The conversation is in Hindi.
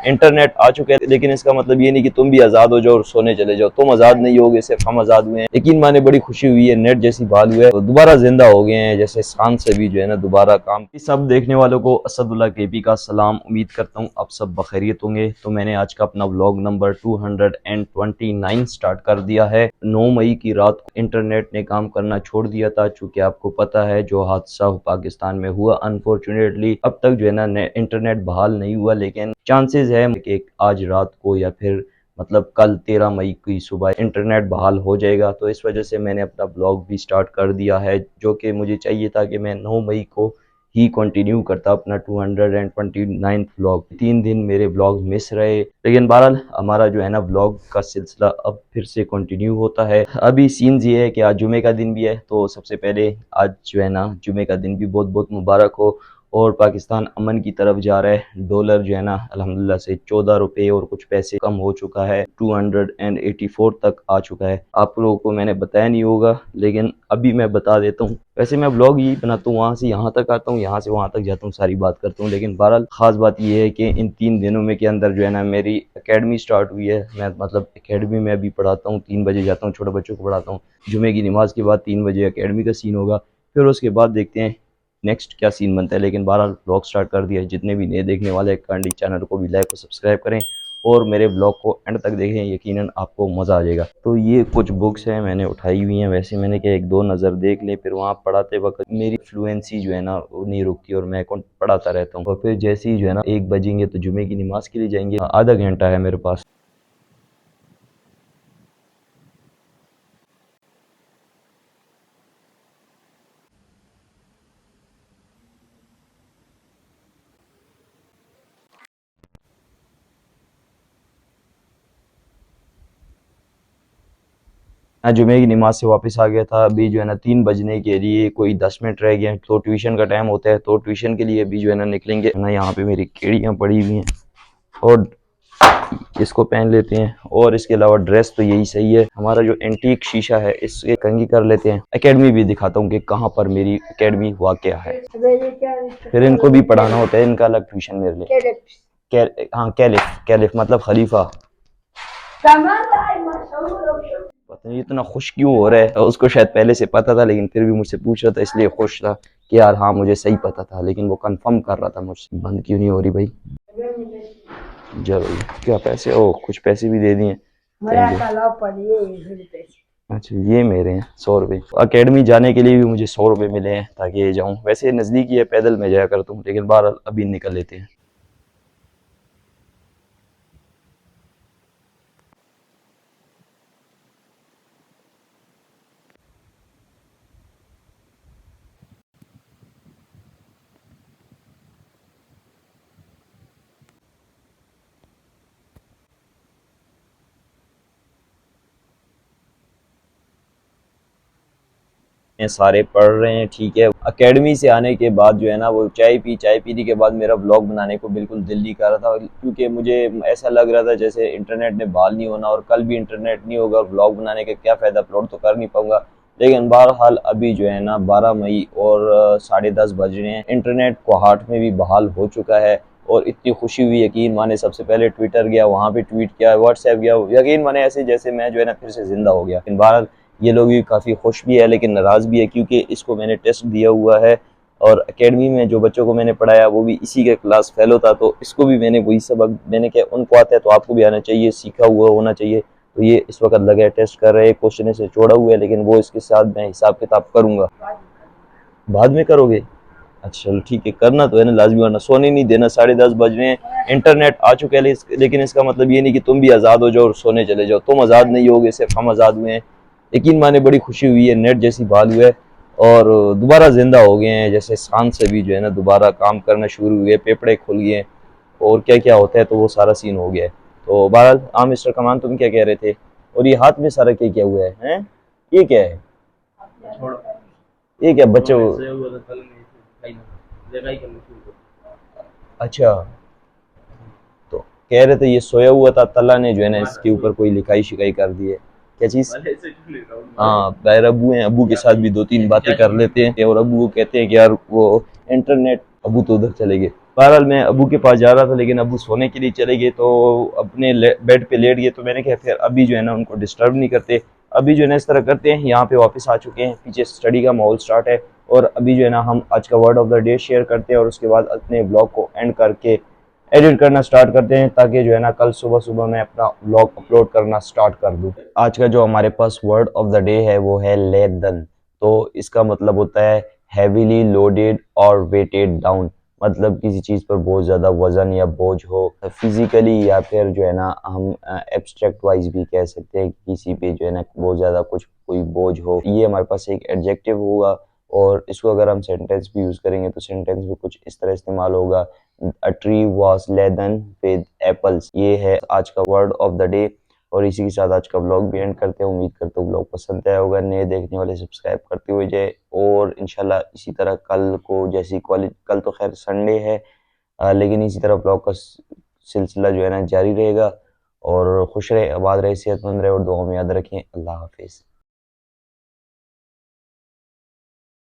इंटरनेट आ चुका है, लेकिन इसका मतलब ये नहीं कि तुम भी आज़ाद हो जाओ और सोने चले जाओ। तुम आज़ाद नहीं होगे, सिर्फ हम आज़ाद हुए हैं। यकीन माने बड़ी खुशी हुई है, नेट जैसी बहाल हुआ है, तो दोबारा जिंदा हो गए हैं, जैसे सांस से भी जो है ना दोबारा काम। सब देखने वालों को असदुल्ला केपी का सलाम। उम्मीद करता हूँ आप सब बखैरियत होंगे। तो मैंने आज का अपना व्लॉग नंबर 229 स्टार्ट कर दिया है। 9 मई की रात को इंटरनेट ने काम करना छोड़ दिया था, चूँकि आपको पता है जो हादसा पाकिस्तान में हुआ, अनफॉर्चुनेटली अब तक जो है ना इंटरनेट बहाल नहीं हुआ, लेकिन चांसेस है कि आज रात को या फिर मतलब कल 13 मई की सुबह इंटरनेट बहाल हो जाएगा। तो इस वजह से मैंने अपना ब्लॉग भी स्टार्ट कर दिया है, जो कि मुझे चाहिए था कि मैं 9 मई को ही कंटिन्यू करता अपना 229 व्लॉग। 3 दिन मेरे व्लॉग मिस रहे, लेकिन बहरहाल हमारा जो है ना व्लॉग का सिलसिला अब फिर से कंटिन्यू होता है। अभी सीन्स ये है कि आज जुमे का दिन भी है, तो सबसे पहले आज जो है ना जुमे का दिन भी बहुत बहुत मुबारक हो और पाकिस्तान अमन की तरफ जा रहा है। डॉलर जो है ना अल्हम्दुलिल्लाह से 14 रुपये और कुछ पैसे कम हो चुका है, 284 तक आ चुका है। आप लोगों को मैंने बताया नहीं होगा, लेकिन अभी मैं बता देता हूँ। वैसे मैं व्लॉग यही बनाता हूँ, वहाँ से यहाँ तक आता हूँ, यहाँ से वहाँ तक जाता हूँ, सारी बात करता हूँ। लेकिन बहरहाल खास बात यह है कि इन 3 दिनों में के अंदर जो है ना मेरी एकेडमी स्टार्ट हुई है। मैं मतलब एकेडमी में अभी पढ़ाता हूँ, 3 बजे जाता हूँ, छोटे बच्चों को पढ़ाता हूँ। जुमे की नमाज के बाद 3 बजे एकेडमी का सीन होगा, फिर उसके बाद देखते हैं नेक्स्ट क्या सीन बनता है। लेकिन बहरहाल ब्लॉग स्टार्ट कर दिया है। जितने भी नए देखने वाले काइंडली चैनल को भी लाइक और सब्सक्राइब करें और मेरे ब्लॉग को एंड तक देखें, यकीनन आपको मज़ा आ जाएगा। तो ये कुछ बुक्स हैं मैंने उठाई हुई हैं, वैसे मैंने क्या 1-2 नज़र देख ले, फिर वहाँ पढ़ाते वक्त मेरी फ्लुएंसी जो है ना वो नहीं रुकती और मैं कौन पढ़ाता रहता हूँ। और फिर जैसे ही जो है ना 1 बजेंगे तो जुमे की नमाज के लिए जाएंगे, आधा घंटा है मेरे पास। मैं जुमे की नमाज से वापस आ गया था। अभी जो है ना 3 बजने के लिए कोई 10 मिनट रह गए हैं, तो ट्यूशन का टाइम होता है, तो ट्यूशन के लिए अभी जो है ना निकलेंगे ना। यहाँ पे मेरी केड़ियाँ पड़ी हुई हैं और इसको पहन लेते हैं, और इसके अलावा ड्रेस तो यही सही है। हमारा जो एंटीक शीशा है इसके कंघी कर लेते हैं। एकेडमी भी दिखाता हूँ कि कहाँ पर मेरी एकेडमी वाक़या है, फिर इनको भी पढ़ाना होता है, इनका अलग ट्यूशन मेरे लिए। हाँ कैलिफ, कैलिफ मतलब खलीफा। पता नहीं इतना खुश क्यों हो रहा है, उसको शायद पहले से पता था, लेकिन फिर भी मुझसे पूछ रहा था, इसलिए खुश था कि यार हाँ मुझे सही पता था, लेकिन वो कंफर्म कर रहा था मुझसे। बंद क्यों नहीं हो रही भाई? जरूर क्या पैसे? ओ कुछ पैसे भी दे दिए। अच्छा ये मेरे हैं 100 रुपये। अकेडमी जाने के लिए भी मुझे 100 रुपये मिले हैं ताकि ये जाऊँ। वैसे नज़दीकी है, पैदल में जाया करता हूँ, लेकिन बाहर अभी निकल लेते हैं। सारे पढ़ रहे हैं, ठीक है। एकेडमी से आने के बाद जो है ना वो चाय पीने के बाद मेरा व्लॉग बनाने को बिल्कुल दिल नहीं कर रहा था, क्योंकि मुझे ऐसा लग रहा था जैसे इंटरनेट ने बहाल नहीं होना और कल भी इंटरनेट नहीं होगा, व्लॉग बनाने का क्या फ़ायदा, अपलोड तो कर नहीं पाऊंगा। लेकिन बहरहाल अभी जो है ना 12 मई और 10:30 बज रहे हैं, इंटरनेट कोहाट में भी बहाल हो चुका है और इतनी खुशी हुई, यकीन माने। सबसे पहले ट्विटर गया, वहाँ पे ट्वीट किया, व्हाट्सएप गया, यकीन माने ऐसे जैसे मैं जो है ना फिर से जिंदा हो गया। लेकिन बहरहाल ये लोग भी काफ़ी खुश भी है, लेकिन नाराज़ भी है, क्योंकि इसको मैंने टेस्ट दिया हुआ है और एकेडमी में जो बच्चों को मैंने पढ़ाया वो भी इसी के क्लास फेलो था, तो इसको भी मैंने वही सबक, मैंने क्या उनको आता है तो आपको भी आना चाहिए, सीखा हुआ होना चाहिए। तो ये इस वक्त लगे टेस्ट कर रहे हैं, क्वेश्चन से छोड़ा हुआ है, लेकिन वो इसके साथ मैं हिसाब किताब करूँगा। बाद में करोगे? अच्छा चलो ठीक है, करना तो है ना लाजमी, वरना सोने नहीं देना। 10:30 बज रहे हैं, इंटरनेट आ चुका है, लेकिन इसका मतलब ये नहीं कि तुम भी आज़ाद हो जाओ और सोने चले जाओ। तुम आज़ाद नहीं होगे, सिर्फ हम आज़ाद हुए हैं। यकीन माने बड़ी खुशी हुई है, नेट जैसी बहाल हुआ है और दोबारा जिंदा हो गए हैं, जैसे सांस से भी जो है ना दोबारा काम करना शुरू हुए, फेफड़े खुल गए और क्या क्या होता है, तो वो सारा सीन हो गया है। तो बहरहाल हाँ मिस्टर कमान, तुम क्या कह रहे थे? और ये हाथ में सारा क्या क्या हुआ है, हैं? ये क्या है? ये क्या बच्चे? अच्छा, तो कह रहे थे ये सोया हुआ था, तल्ला ने जो है ना इसके ऊपर कोई लिखाई शिकाई कर दी है। क्या चीज? हाँ बैर अबू हैं, अबू के साथ भी 2-3 बातें कर लेते हैं और अबू को कहते हैं कि यार वो इंटरनेट, अबू तो उधर चले गए। बहरहाल मैं अबू के पास जा रहा था, लेकिन अबू सोने के लिए चले गए, तो अपने बेड पे लेट गए। तो मैंने कहा फिर अभी जो है ना उनको डिस्टर्ब नहीं करते, अभी जो है ना इस तरह करते हैं, यहाँ पे वापस आ चुके हैं, पीछे स्टडी का माहौल स्टार्ट है। और अभी जो है ना हम आज का word of the day share करते हैं और उसके बाद अपने ब्लॉग को एंड करके एडिट करना स्टार्ट करते हैं, ताकि जो है ना कल सुबह सुबह मैं अपना ब्लॉग अपलोड करना स्टार्ट कर दूँ। आज का जो हमारे पास वर्ड ऑफ द डे है वो है लेदन। तो इसका मतलब होता है हैवीली लोडेड और वेटेड डाउन, मतलब किसी चीज़ पर बहुत ज़्यादा वजन या बोझ हो फिजिकली, या फिर जो है ना हम एब्स्ट्रैक्ट वाइज भी कह सकते हैं कि किसी पे जो है ना बहुत ज़्यादा कुछ कोई बोझ हो। ये हमारे पास एक एडजेक्टिव होगा, और इसको अगर हम सेंटेंस भी यूज़ करेंगे तो सेंटेंस में कुछ इस तरह इस्तेमाल होगा, a tree was laden with apples. ये है आज का वर्ड ऑफ द डे, और इसी के साथ आज का ब्लॉग भी एंड करते हैं। उम्मीद करता हूँ ब्लॉग पसंद आया होगा, नए देखने वाले सब्सक्राइब करते हुए जाए, और इंशाल्लाह इसी तरह कल को जैसी क्वालिटी, कल तो खैर संडे है, लेकिन इसी तरह ब्लॉग का सिलसिला जो है ना जारी रहेगा। और खुश रहे, आबाद रहे, सेहतमंद रहे, और दुआ में याद रखें। अल्लाह हाफिज़।